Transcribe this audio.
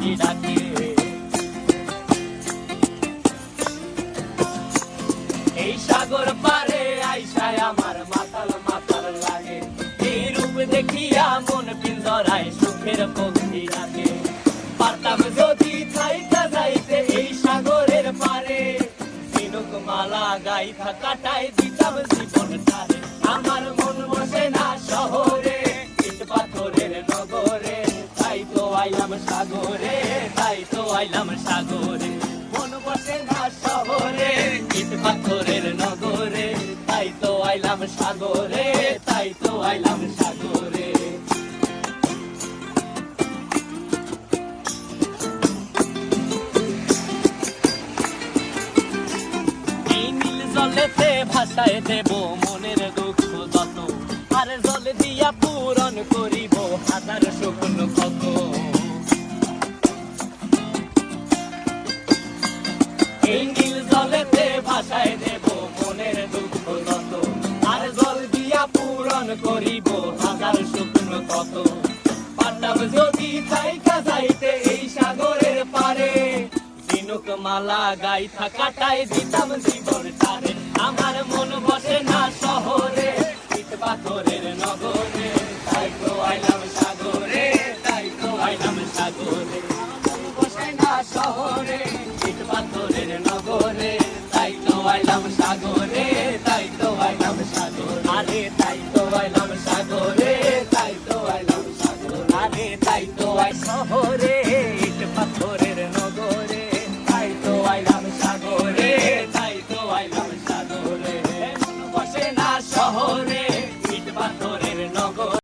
পাখি ডাকে। এই সাগর পারে আইসায় আমার মাতাল মাতাল লাগে, এই রূপ দেখিয়া মন পিঞ্জরায় সুখের পক্ষী ডাকে। পারতাম যদি থাইকা যাইতে এই সাগরের পারে, ঝিনুক মালা গাইথা কাটাই দিতাম জীবনটারে। আমার মন বসে না শহরে, ইট পাথরের নগরে, তাই তো আইলাম সাগরে, তাই তো আইলাম সাগরে। মন বসে না শহরে, ইট পাথরের নগরে, তাই তো আইলাম সাগরে, তাই তো আইলাম সাগরে। জলেতে ভাসায় দেব মনের দুঃখ যত, আর জল দিয়া পূরণ করিব হাজার স্বপ্ন কত। এই নীল জলেতে ভাসায় দেব মনের দুঃখ যত, আর জল দিয়া পূরণ করিব হাজার স্বপ্ন কত। পারতাম যদি থাইকা যাইতে এই সাগরের পারে, ঝিনুক মালা গাইথা কাটাই দিতাম জীবনটারে। আমার মন বসে না শহরে, ইট পাথরের নগরে, তাই তো আইলাম সাগরে, তাই তো আইলাম সাগরে। মন বসে না শহরে, ইট পাথরের নগরে, তাই তো আইলাম সাগরে।